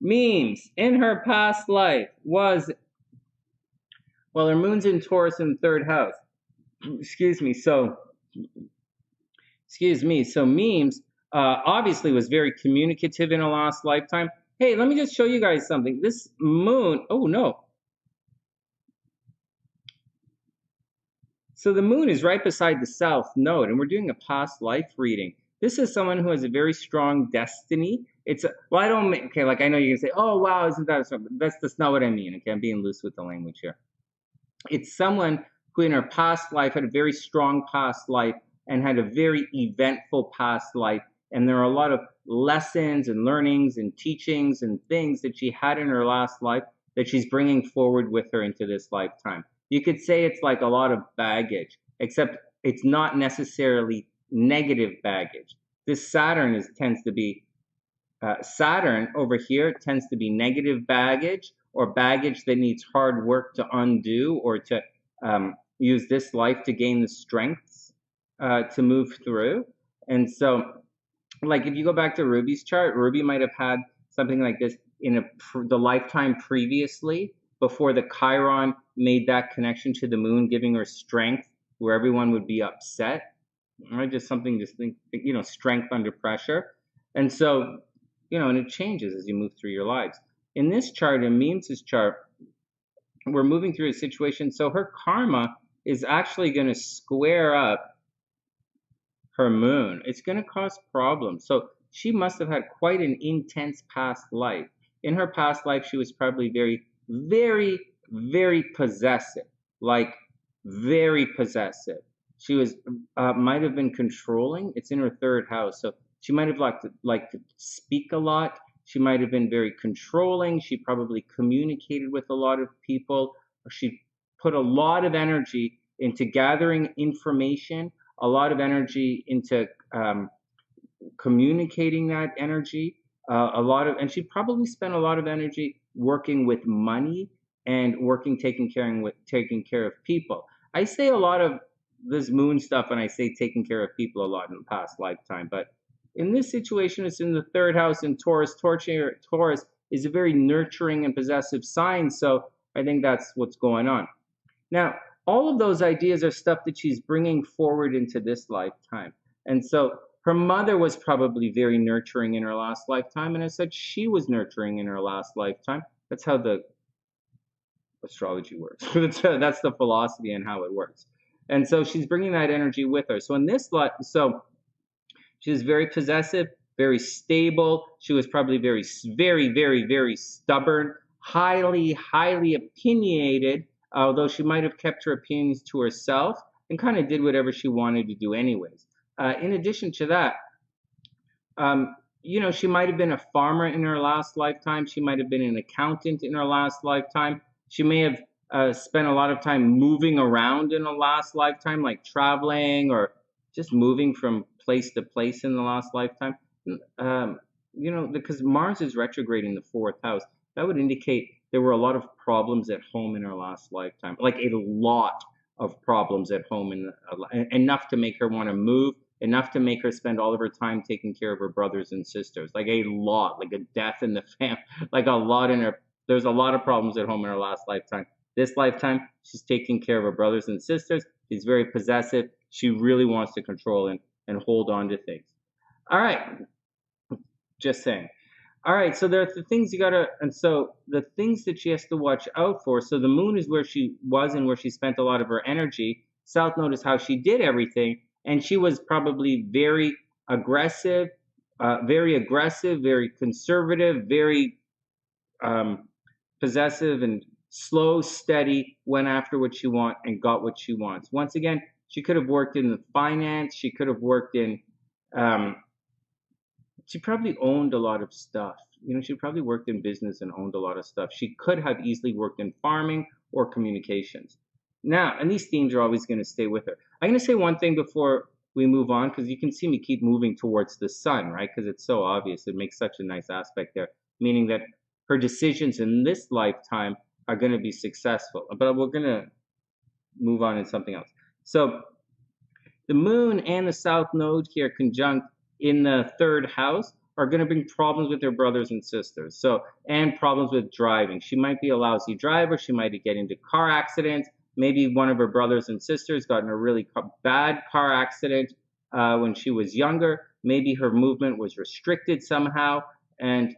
Meems in her past life was, well, her moon's in Taurus in the third house. Excuse me. So Meems obviously was very communicative in a last lifetime. Hey, let me just show you guys something. This moon, oh no. So the moon is right beside the south node, and we're doing a past life reading. This is someone who has a very strong destiny. Well, I don't, okay, like I know you're gonna say, oh wow, isn't that something? That's not what I mean, okay? I'm being loose with the language here. It's someone who in her past life had a very strong past life and had a very eventful past life. And there are a lot of lessons and learnings and teachings and things that she had in her last life that she's bringing forward with her into this lifetime. You could say it's like a lot of baggage, except it's not necessarily negative baggage. This tends to be Saturn over here tends to be negative baggage or baggage that needs hard work to undo or to use this life to gain the strengths to move through. And so, like if you go back to Ruby's chart, Ruby might have had something like this in the lifetime previously before the Chiron made that connection to the moon, giving her strength where everyone would be upset. Right? Just something, just think, strength under pressure. And so, and it changes as you move through your lives. In this chart, in Meems' chart, we're moving through a situation. So her karma is actually going to square up her moon. It's going to cause problems. So she must have had quite an intense past life. In her past life, she was probably very, very, very possessive, like very possessive. She was might have been controlling. It's in her third house, so she might have liked to speak a lot. She might have been very controlling. She probably communicated with a lot of people. She put a lot of energy into gathering information, a lot of energy into communicating that energy, and she probably spent a lot of energy working with money and taking care of people. I say a lot of this moon stuff and I say taking care of people a lot in the past lifetime, but in this situation, it's in the third house in Taurus. Taurus is a very nurturing and possessive sign, so I think that's what's going on. Now, all of those ideas are stuff that she's bringing forward into this lifetime. And so her mother was probably very nurturing in her last lifetime, and as such, she was nurturing in her last lifetime. That's how the astrology works. That's the philosophy and how it works. And so she's bringing that energy with her. So in this life, she was very possessive, very stable. She was probably very, very, very, very stubborn, highly, highly opinionated, although she might have kept her opinions to herself and kind of did whatever she wanted to do anyways. In addition to that, she might have been a farmer in her last lifetime. She might have been an accountant in her last lifetime. She may have spent a lot of time moving around in a last lifetime, like traveling or just moving from place to place in the last lifetime. Because Mars is retrograde in the fourth house, that would indicate there were a lot of problems at home in her last lifetime, like a lot of problems at home, enough to make her want to move, enough to make her spend all of her time taking care of her brothers and sisters, like a lot, like a death in the family, like a lot in her. There's a lot of problems at home in her last lifetime. This lifetime, she's taking care of her brothers and sisters. She's very possessive. She really wants to control and hold on to things. All right, just saying. All right, so there are the things the things that she has to watch out for. So the moon is where she was and where she spent a lot of her energy. South Node is how she did everything, and she was probably very aggressive, very conservative, very possessive, and slow, steady, went after what she wants and got what she wants. Once again, she could have worked in finance. She could have worked in she probably owned a lot of stuff. She probably worked in business and owned a lot of stuff. She could have easily worked in farming or communications. Now, and these themes are always going to stay with her. I'm going to say one thing before we move on, because you can see me keep moving towards the sun, right? Because it's so obvious. It makes such a nice aspect there, meaning that her decisions in this lifetime are going to be successful. But we're going to move on in something else. So the moon and the south node here conjunct in the third house. are going to bring problems with her brothers and sisters. So, and problems with driving. She might be a lousy driver. She might get into car accidents. Maybe one of her brothers and sisters got in a really bad car accident when she was younger. Maybe her movement was restricted somehow, and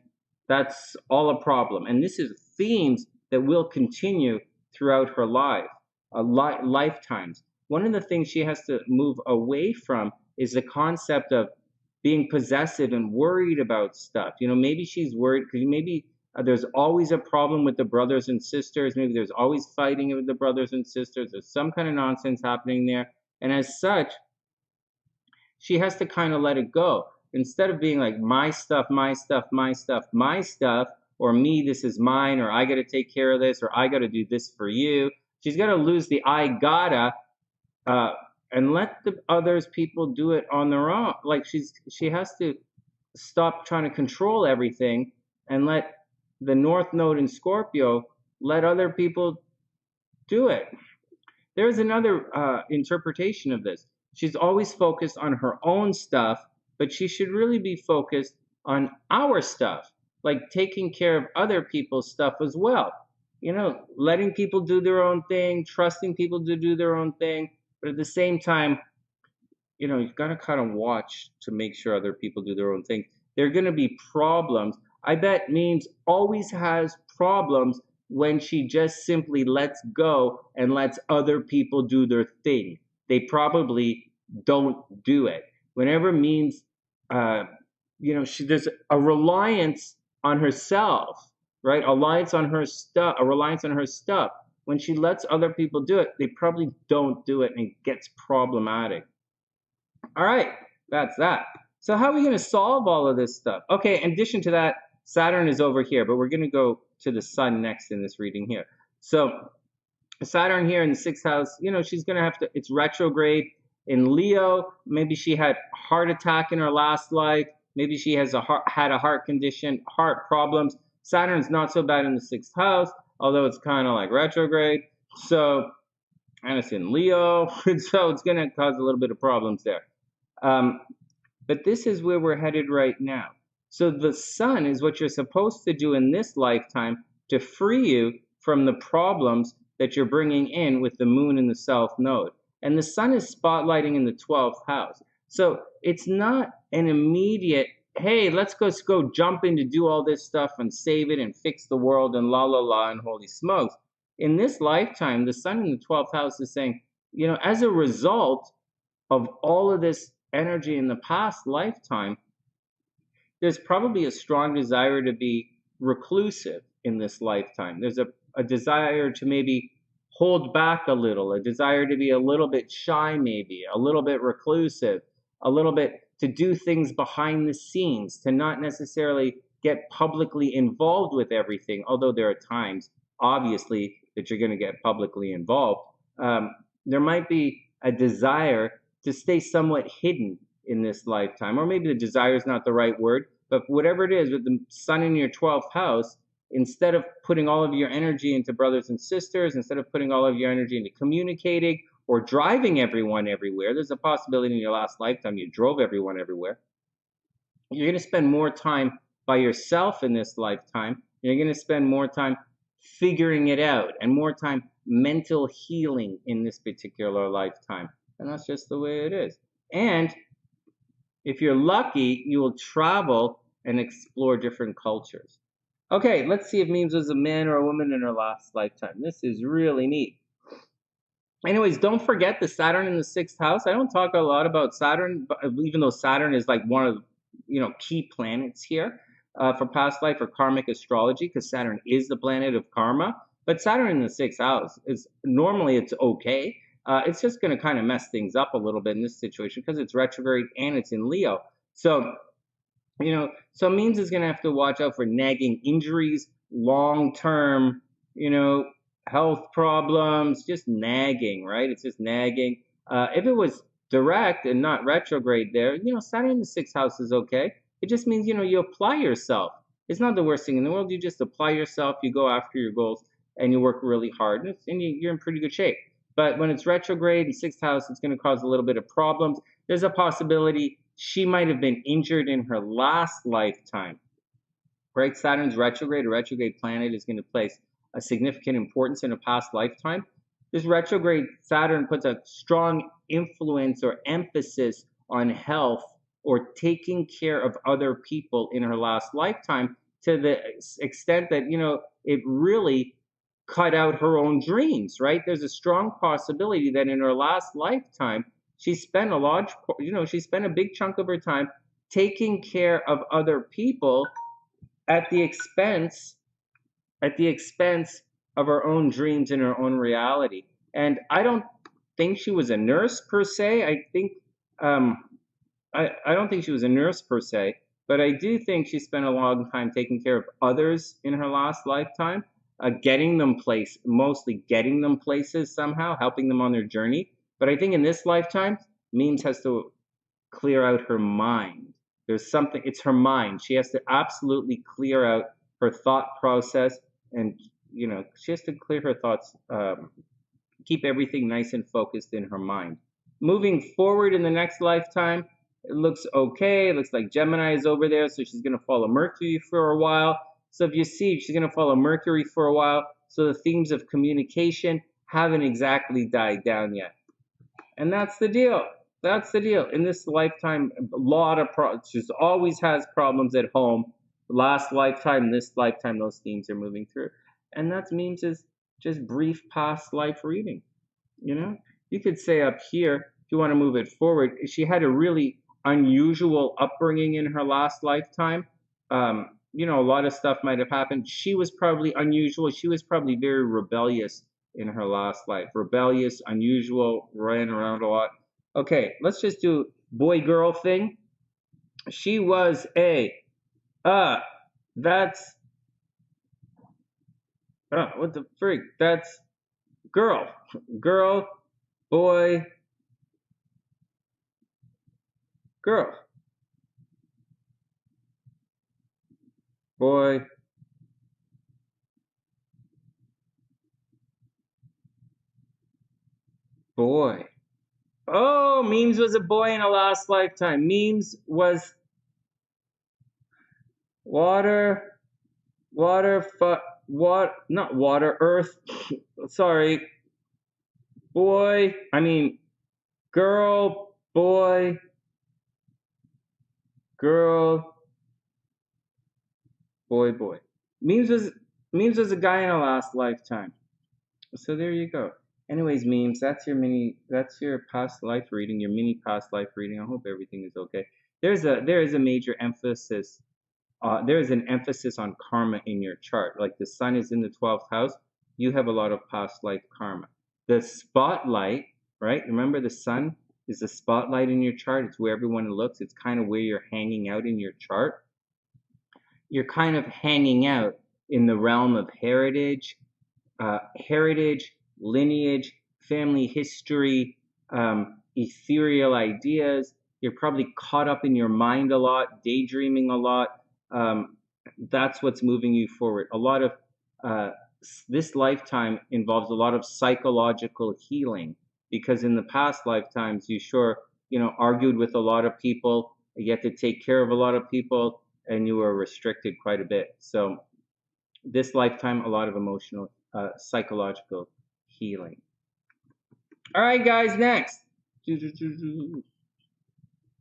that's all a problem. And this is themes that will continue throughout her lifetimes. One of the things she has to move away from is the concept of being possessive and worried about stuff. Maybe she's worried because maybe there's always a problem with the brothers and sisters. Maybe there's always fighting with the brothers and sisters. There's some kind of nonsense happening there. And as such, she has to kind of let it go. Instead of being like, my stuff, my stuff, my stuff, my stuff, or me, this is mine, or I got to take care of this, or I got to do this for you. She's got to lose the I gotta and let the others people do it on their own. Like she has to stop trying to control everything and let the North Node in Scorpio let other people do it. There's another interpretation of this. She's always focused on her own stuff, but she should really be focused on our stuff, like taking care of other people's stuff as well. Letting people do their own thing, trusting people to do their own thing, but at the same time, you've got to kind of watch to make sure other people do their own thing. There are going to be problems. I bet Meems always has problems when she just simply lets go and lets other people do their thing. They probably don't do it. Whenever Meems, there's a reliance on herself, right? A reliance on her stuff. When she lets other people do it, they probably don't do it, and it gets problematic. All right, that's that. So how are we going to solve all of this stuff? Okay, in addition to that, Saturn is over here, but we're going to go to the Sun next in this reading here. So Saturn here in the 6th house, she's going to have to, it's retrograde in Leo. Maybe she had a heart attack in her last life. Maybe she has had a heart condition, heart problems. Saturn's not so bad in the 6th house, although it's kind of like retrograde. So, and it's in Leo, so it's going to cause a little bit of problems there. But this is where we're headed right now. So the Sun is what you're supposed to do in this lifetime to free you from the problems that you're bringing in with the Moon in the South Node. And the Sun is spotlighting in the 12th house. So it's not an immediate, hey, let's go jump in to do all this stuff and save it and fix the world and la la la and holy smokes. In this lifetime, the Sun in the 12th house is saying, as a result of all of this energy in the past lifetime, there's probably a strong desire to be reclusive in this lifetime. There's a desire to maybe hold back a little, a desire to be a little bit shy, maybe a little bit reclusive, a little bit to do things behind the scenes, to not necessarily get publicly involved with everything, although there are times, obviously, that you're going to get publicly involved. There might be a desire to stay somewhat hidden in this lifetime, or maybe the desire is not the right word, but whatever it is, with the Sun in your 12th house, instead of putting all of your energy into brothers and sisters, instead of putting all of your energy into communicating or driving everyone everywhere, there's a possibility in your last lifetime you drove everyone everywhere. You're going to spend more time by yourself in this lifetime. You're going to spend more time figuring it out and more time mental healing in this particular lifetime. And that's just the way it is. And if you're lucky, you will travel and explore different cultures. Okay, let's see if Meems was a man or a woman in her last lifetime. This is really neat. Anyways, don't forget the Saturn in the 6th house. I don't talk a lot about Saturn, but even though Saturn is like one of key planets here for past life or karmic astrology, because Saturn is the planet of karma. But Saturn in the 6th house is normally it's okay. It's just going to kind of mess things up a little bit in this situation because it's retrograde and it's in Leo. So, so Meems is going to have to watch out for nagging injuries, long-term, health problems, just nagging, right? It's just nagging. If it was direct and not retrograde there, Saturn in the 6th house is okay. It just means, you apply yourself. It's not the worst thing in the world. You just apply yourself, you go after your goals, and you work really hard, and you're in pretty good shape. But when it's retrograde in 6th house, it's going to cause a little bit of problems. There's a possibility she might have been injured in her last lifetime. Right? Saturn's retrograde, a retrograde planet, is going to place a significant importance in a past lifetime. This retrograde Saturn puts a strong influence or emphasis on health or taking care of other people in her last lifetime, to the extent that, it really cut out her own dreams, right? There's a strong possibility that in her last lifetime, she spent she spent a big chunk of her time taking care of other people at the expense of her own dreams and her own reality. And I don't think she was a nurse per se. I don't think she was a nurse per se, but I do think she spent a long time taking care of others in her last lifetime, mostly getting them places somehow, helping them on their journey. But I think in this lifetime, Meems has to clear out her mind. It's her mind. She has to absolutely clear out her thought process, and she has to clear her thoughts, keep everything nice and focused in her mind. Moving forward in the next lifetime, it looks okay. It looks like Gemini is over there, so she's going to follow Mercury for a while. So if you see, she's going to follow Mercury for a while. So the themes of communication haven't exactly died down yet. And that's the deal. That's the deal. In this lifetime, a lot of problems. She always has problems at home. Last lifetime, this lifetime, those themes are moving through. And that's Meems' just brief past life reading. You could say up here, if you want to move it forward, she had a really unusual upbringing in her last lifetime. A lot of stuff might have happened. She was probably unusual. She was probably very rebellious in her last life. Rebellious, unusual, ran around a lot. Okay, let's just do boy-girl thing. She was what the freak? That's girl, boy, girl, boy, boy. Oh, Meems was a boy in a last lifetime. Meems was not water, earth. Sorry. Girl, boy, girl, boy. Meems was a guy in a last lifetime. So there you go. Anyways, Meems, that's your past life reading, your mini past life reading. I hope everything is okay. There is a major emphasis. There is an emphasis on karma in your chart. Like the sun is in the 12th house, you have a lot of past life karma. The spotlight, right? Remember, the sun is the spotlight in your chart. It's where everyone looks. It's kind of where you're hanging out in your chart. You're kind of hanging out in the realm of heritage, lineage, family history, ethereal ideas. You're probably caught up in your mind a lot, daydreaming a lot. That's what's moving you forward. A lot of this lifetime involves a lot of psychological healing, because in the past lifetimes you argued with a lot of people, you had to take care of a lot of people, and you were restricted quite a bit. So this lifetime, a lot of emotional, psychological healing. All right, guys, next.